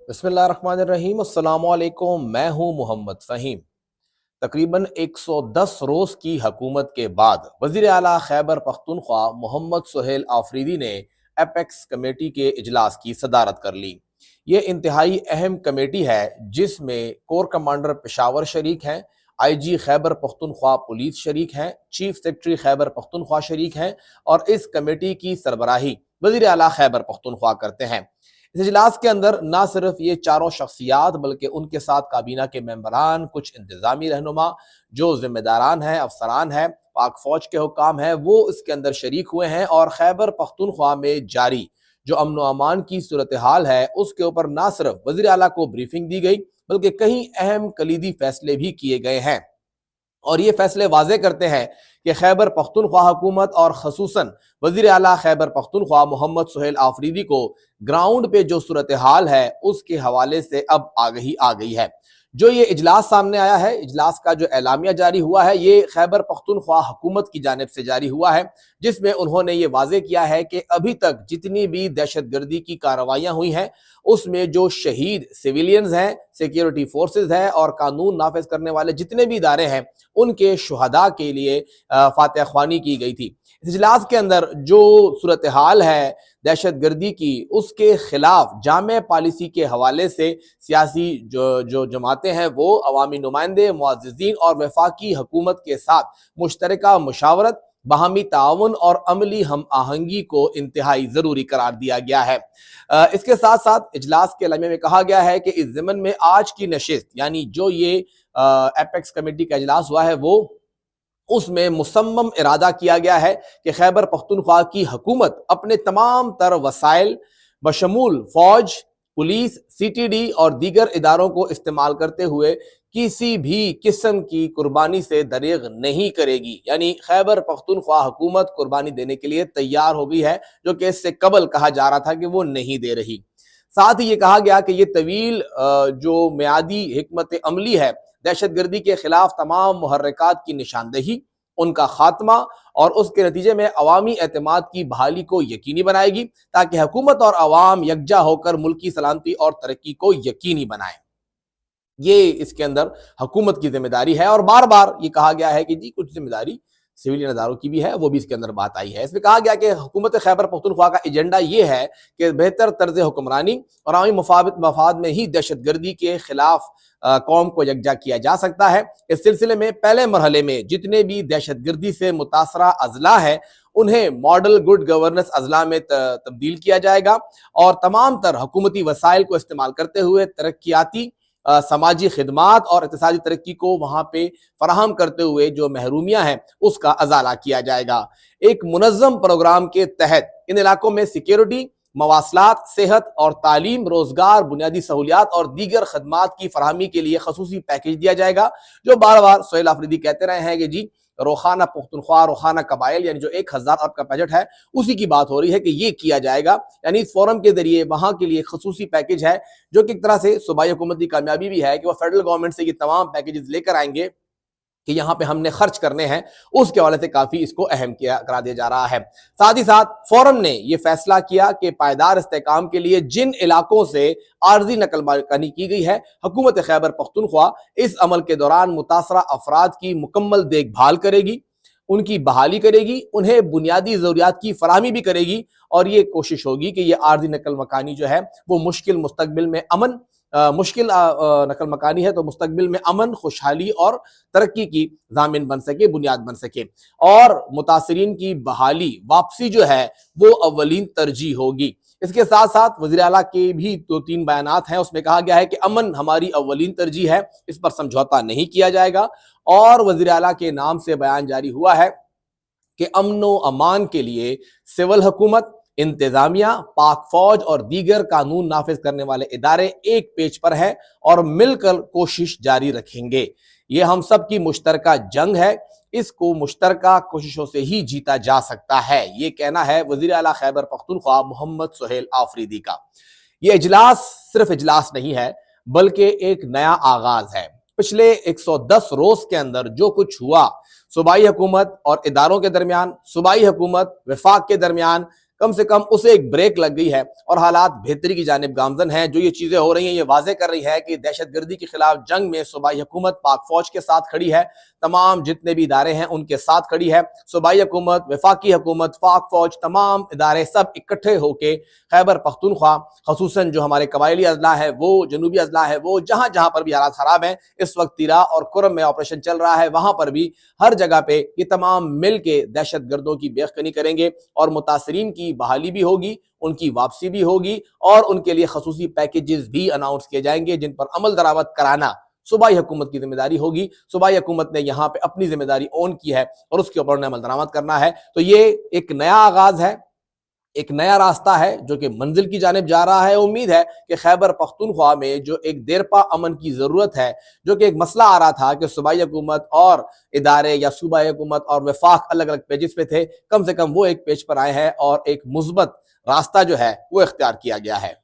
بسم اللہ الرحمن الرحیم۔ السلام علیکم، میں ہوں محمد فہیم۔ تقریباً 110 روز کی حکومت کے بعد وزیر اعلیٰ خیبر پختونخوا محمد سہیل آفریدی نے ایپیکس کمیٹی کے اجلاس کی صدارت کر لی۔ یہ انتہائی اہم کمیٹی ہے جس میں کور کمانڈر پشاور شریک ہیں، آئی جی خیبر پختونخوا پولیس شریک ہیں، چیف سیکرٹری خیبر پختونخوا شریک ہیں، اور اس کمیٹی کی سربراہی وزیر اعلیٰ خیبر پختونخوا کرتے ہیں۔ اس اجلاس کے اندر نہ صرف یہ چاروں شخصیات بلکہ ان کے ساتھ کابینہ کے ممبران، کچھ انتظامی رہنما جو ذمہ داران ہیں، افسران ہیں، پاک فوج کے حکام ہیں، وہ اس کے اندر شریک ہوئے ہیں، اور خیبر پختونخوا میں جاری جو امن و امان کی صورتحال ہے اس کے اوپر نہ صرف وزیر اعلیٰ کو بریفنگ دی گئی بلکہ کئی اہم کلیدی فیصلے بھی کیے گئے ہیں، اور یہ فیصلے واضح کرتے ہیں کہ خیبر پختونخوا حکومت اور خصوصاً وزیر اعلیٰ خیبر پختونخوا محمد سہیل آفریدی کو گراؤنڈ پہ جو صورتحال ہے اس کے حوالے سے اب آگہی آ گئی ہے۔ جو یہ اجلاس سامنے آیا ہے، اجلاس کا جو اعلامیہ جاری ہوا ہے، یہ خیبر پختونخوا حکومت کی جانب سے جاری ہوا ہے، جس میں انہوں نے یہ واضح کیا ہے کہ ابھی تک جتنی بھی دہشت گردی کی کارروائیاں ہوئی ہیں اس میں جو شہید سیویلینز ہیں، سیکیورٹی فورسز ہیں، اور قانون نافذ کرنے والے جتنے بھی ادارے ہیں ان کے شہداء کے لیے فاتح خوانی کی گئی تھی۔ اس اجلاس کے اندر جو صورتحال ہے دہشت گردی کی اس کے خلاف جامع پالیسی کے حوالے سے سیاسی جو جماعتیں ہیں وہ عوامی نمائندے، معززین اور وفاقی حکومت کے ساتھ مشترکہ مشاورت، باہمی تعاون اور عملی ہم آہنگی کو انتہائی ضروری قرار دیا گیا ہے۔ اس کے ساتھ ساتھ اجلاس کے اعلامیہ میں کہا گیا ہے کہ اس ضمن میں آج کی نشست یعنی جو یہ ایپیکس کمیٹی کا اجلاس ہوا ہے وہ اس میں مصمم ارادہ کیا گیا ہے کہ خیبر پختونخوا کی حکومت اپنے تمام تر وسائل بشمول فوج، پولیس، سی ٹی ڈی اور دیگر اداروں کو استعمال کرتے ہوئے کسی بھی قسم کی قربانی سے دریغ نہیں کرے گی، یعنی خیبر پختونخوا حکومت قربانی دینے کے لیے تیار ہو گئی ہے، جو کہ اس سے قبل کہا جا رہا تھا کہ وہ نہیں دے رہی۔ ساتھ ہی یہ کہا گیا کہ یہ طویل جو میعادی حکمت عملی ہے دہشت گردی کے خلاف تمام محرکات کی نشاندہی، ان کا خاتمہ اور اس کے نتیجے میں عوامی اعتماد کی بحالی کو یقینی بنائے گی تاکہ حکومت اور عوام یکجا ہو کر ملکی سلامتی اور ترقی کو یقینی بنائیں۔ یہ اس کے اندر حکومت کی ذمہ داری ہے، اور بار بار یہ کہا گیا ہے کہ جی کچھ ذمہ داری سویلین اداروں کی بھی ہے، وہ بھی اس کے اندر بات آئی ہے۔ اس میں کہا گیا کہ حکومت خیبر پختونخوا کا ایجنڈا یہ ہے کہ بہتر طرز حکمرانی اور عوامی مفاد میں ہی دہشت گردی کے خلاف قوم کو یکجا کیا جا سکتا ہے۔ اس سلسلے میں پہلے مرحلے میں جتنے بھی دہشت گردی سے متاثرہ اضلاع ہیں انہیں ماڈل گڈ گورننس اضلاع میں تبدیل کیا جائے گا، اور تمام تر حکومتی وسائل کو استعمال کرتے ہوئے ترقیاتی، سماجی خدمات اور اقتصادی ترقی کو وہاں پہ فراہم کرتے ہوئے جو محرومیاں ہیں اس کا ازالہ کیا جائے گا۔ ایک منظم پروگرام کے تحت ان علاقوں میں سیکیورٹی، مواصلات، صحت اور تعلیم، روزگار، بنیادی سہولیات اور دیگر خدمات کی فراہمی کے لیے خصوصی پیکیج دیا جائے گا۔ جو بار بار سہیل آفریدی کہتے رہے ہیں کہ جی روخانہ پختونخوا، روخانہ قبائل، یعنی جو 1000 ارب کا بجٹ ہے اسی کی بات ہو رہی ہے کہ یہ کیا جائے گا، یعنی اس فورم کے ذریعے وہاں کے لیے خصوصی پیکیج ہے، جو کہ ایک طرح سے صوبائی حکومت کی کامیابی بھی ہے کہ وہ فیڈرل گورنمنٹ سے یہ تمام پیکیجز لے کر آئیں گے کہ یہاں پہ ہم نے خرچ کرنے ہیں، اس کے حوالے سے کافی اس کو اہم قرار دیا جا رہا ہے۔ ساتھ ہی ساتھ فورم نے یہ فیصلہ کیا کہ پائیدار استحکام کے لیے جن علاقوں سے عارضی نقل مکانی کی گئی ہے، حکومت خیبر پختونخوا اس عمل کے دوران متاثرہ افراد کی مکمل دیکھ بھال کرے گی، ان کی بحالی کرے گی، انہیں بنیادی ضروریات کی فراہمی بھی کرے گی، اور یہ کوشش ہوگی کہ یہ عارضی نقل مکانی جو ہے وہ مشکل نقل مکانی ہے تو مستقبل میں امن، خوشحالی اور ترقی کی ضامن بن سکے، بنیاد بن سکے، اور متاثرین کی بحالی، واپسی جو ہے وہ اولین ترجیح ہوگی۔ اس کے ساتھ ساتھ وزیر اعلیٰ کے بھی 2-3 بیانات ہیں، اس میں کہا گیا ہے کہ امن ہماری اولین ترجیح ہے، اس پر سمجھوتا نہیں کیا جائے گا، اور وزیر اعلیٰ کے نام سے بیان جاری ہوا ہے کہ امن و امان کے لیے سول حکومت، انتظامیہ، پاک فوج اور دیگر قانون نافذ کرنے والے ادارے ایک پیج پر ہیں اور مل کر کوشش جاری رکھیں گے۔ یہ ہم سب کی مشترکہ جنگ ہے، اس کو مشترکہ کوششوں سے ہی جیتا جا سکتا ہے، یہ کہنا ہے وزیر اعلیٰ خیبر پختونخوا محمد سہیل آفریدی کا۔ یہ اجلاس صرف اجلاس نہیں ہے بلکہ ایک نیا آغاز ہے۔ پچھلے 110 روز کے اندر جو کچھ ہوا صوبائی حکومت اور اداروں کے درمیان، صوبائی حکومت وفاق کے درمیان، کم سے کم اسے ایک بریک لگ گئی ہے اور حالات بہتری کی جانب گامزن ہیں۔ جو یہ چیزیں ہو رہی ہیں یہ واضح کر رہی ہے کہ دہشت گردی کے خلاف جنگ میں صوبائی حکومت پاک فوج کے ساتھ کھڑی ہے، تمام جتنے بھی ادارے ہیں ان کے ساتھ کھڑی ہے۔ صوبائی حکومت، وفاقی حکومت، پاک فوج، تمام ادارے سب اکٹھے ہو کے خیبر پختونخوا، خصوصاً جو ہمارے قبائلی اضلاع ہے وہ، جنوبی اضلاع ہے وہ، جہاں جہاں پر بھی حالات خراب ہیں، اس وقت تیرا اور کرم میں آپریشن چل رہا ہے، وہاں پر بھی ہر جگہ پہ یہ تمام مل کے دہشت گردوں کی بے خبری کریں گے اور متاثرین کی بحالی بھی ہوگی، ان کی واپسی بھی ہوگی اور ان کے لیے خصوصی پیکیجز بھی اناؤنس کیے جائیں گے جن پر عمل درآمد کرانا صوبائی حکومت کی ذمہ داری ہوگی۔ صوبائی حکومت نے یہاں پہ اپنی ذمہ داری اون کی ہے اور اس کے اوپر انہیں عمل درآمد کرنا ہے۔ تو یہ ایک نیا آغاز ہے، ایک نیا راستہ ہے جو کہ منزل کی جانب جا رہا ہے۔ امید ہے کہ خیبر پختونخوا میں جو ایک دیرپا امن کی ضرورت ہے، جو کہ ایک مسئلہ آ رہا تھا کہ صوبائی حکومت اور ادارے یا صوبائی حکومت اور وفاق الگ الگ پیجز پہ تھے، کم سے کم وہ ایک پیج پر آئے ہیں اور ایک مثبت راستہ جو ہے وہ اختیار کیا گیا ہے۔